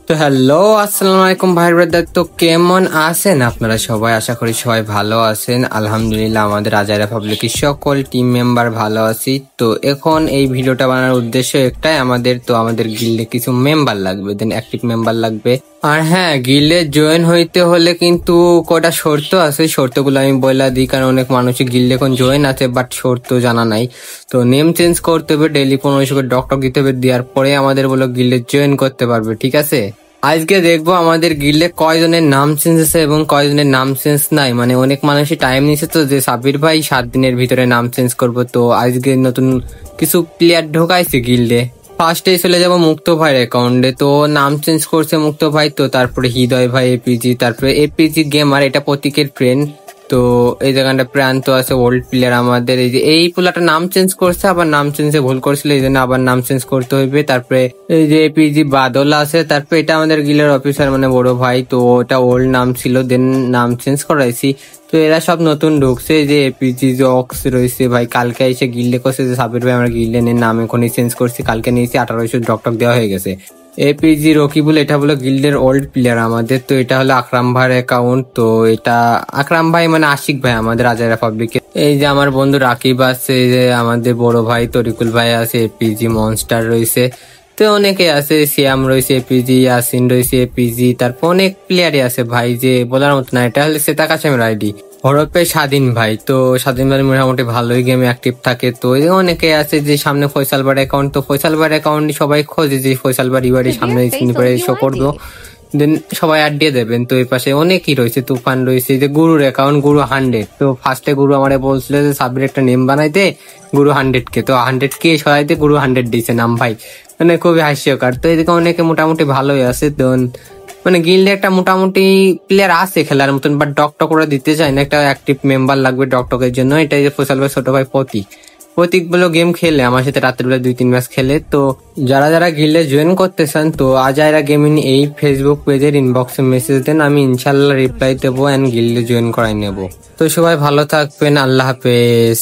তো হ্যালো, আসসালামু আলাইকুম ভাই ব্রাদার। তো কেমন আছেন আপনারা সবাই? আশা করি সবাই ভালো আছেন। আলহামদুলিল্লাহ আমাদের আজাইরা পাবলিকের সকল টিম মেম্বার ভালো আছি। তো এখন এই ভিডিওটা বানানোর উদ্দেশ্য একটাই, আমাদের গিল্ডে কিছু মেম্বার লাগবে, দেন অ্যাক্টিভ মেম্বার লাগবে। আর হ্যাঁ, গিল্ডে জয়েন হইতে হলে কিন্তু কটা শর্ত আছে, শর্তগুলো আমি বলে দিই, কারণ অনেক মানুষই গিল্ডে এখন জয়েন আছে বাট শর্ত জানা নাই। তো নেম চেঞ্জ করতে হবে, ডেইলি 1500 করে ডক্টর দিতে হবে, দেওয়ার পরে আমাদের বলো গিল্ডে জয়েন করতে পারবে, ঠিক আছে? আজকে দেখবো আমাদের গিল্ডে কয়জনের নাম চেঞ্জ আছে এবং কয়জনের নাম চেঞ্জ নাই। মানে অনেক মানুষই টাইম নিচ্ছে তো, যে সাবির ভাই 7 দিনের ভিতরে নাম চেঞ্জ করবো। তো আজকে নতুন কিছু প্লেয়ার ঢোকাইছে গিল্ডে। ফার্স্টে চলে যাবো মুক্ত ভাইয়ের অ্যাকাউন্টে, তো নাম চেঞ্জ করছে মুক্ত ভাই। তো তারপরে হৃদয় ভাই এপিজি, তারপরে এপিজি গেমার, এটা প্রতীকের ফ্রেন্ড। তো এই জায়গাটা প্রান্ত আছে, ওল্ড প্লেয়ার আমাদের। এই যে এই পোলাটা নাম চেঞ্জ করছে, আবার নাম চেঞ্জে ভুল করছিল, এই জন্য আবার নাম চেঞ্জ করতে হইবে। তারপরে এই যে এপিজি বাদল আছে, তারপরে এটা আমাদের গিলের অফিসার মানে বড় ভাই। তো ওটা ওল্ড নাম ছিল, দেন নাম চেঞ্জ করাইছি। তো এরা সব নতুন ঢুকছে, যে এপিজি জক্স রয়েছে ভাই। কালকে এসে গিল্ডে করছে যে সাবির ভাই আমরা গিল্ডে নাম এখনই চেঞ্জ করছি, কালকে নিয়েছি 1800 ডকটক দেওয়া হয়ে গেছে। এপিজি রকিবুল, এটা হলো গিল্ডের ওল্ড প্লেয়ার আমাদের। তো এটা হলো আকরাম ভাইয়ের অ্যাকাউন্ট। তো এটা আকরাম ভাই মানে আশিক ভাই আমাদের আজাইরা পাবলিকের। এই যে আমার বন্ধু রাকিব আছে, এই যে আমাদের বড় ভাই তরিকুল ভাই আছে, এপিজি মনস্টার রয়েছে। তো অনেকে আছে, সিয়াম রয়েছে এপিজি, ইয়াসিন রয়েছে এপিজি, তারপর অনেক প্লেয়ারই আছে ভাই, যে বলার মতো না। এটা হলে সেতা কাশেমের আইডি, হরপে স্বাধীন ভাই। তো স্বাধীন ভাই মোটামুটি ভালোই গেমে অ্যাক্টিভ থাকে। তো অনেকে আছে যে সামনে ফয়সাল ভাইয়ের অ্যাকাউন্ট, তো ফয়সাল ভাইয়ের অ্যাকাউন্ট সবাই খোঁজে যে ফয়সাল ভাই বাড়ি সামনে স্ক্রিন পরে শো করবো, দেন সবাই অ্যাড দিয়ে দেবেন। তো এই পাশে অনেকই রয়েছে, তুফান রয়েছে, যে গুরুর অ্যাকাউন্ট গুরু 100। তো ফার্স্টে গুরু আমারে বলছিল যে সাবির একটা নেম বানাইতে, গুরু 100K। তো 100K সরাইতে গুরু 100 দিয়েছে নাম ভাই, মানে খুবই হাস্যকর। তো এদিকে অনেকে মোটামুটি ভালোই আছে। মানে গিল্ডে একটা মোটামুটি প্লেয়ার আছে খেলার মতন, বাট ডকটক ওরা দিতে চায় না। একটা অ্যাক্টিভ মেম্বার লাগবে ডকটকের জন্য। এটা যে ফয়সাল ভাই ছোট ভাই প্রতীক বলে গেম খেলে আমার সাথে, রাত্রিবেলা 2-3 ম্যাচ খেলে। তো যারা যারা গিল্ডে জয়েন করতে চান, তো আজাইরা গেমিং এই ফেসবুক পেজের ইনবক্সে মেসেজ দেন, আমি ইনশাল্লাহ রিপ্লাই দেবো এন্ড গিল্ডে জয়েন করাই নেব। তো সবাই ভালো থাকবেন, আল্লাহ হাফেজ।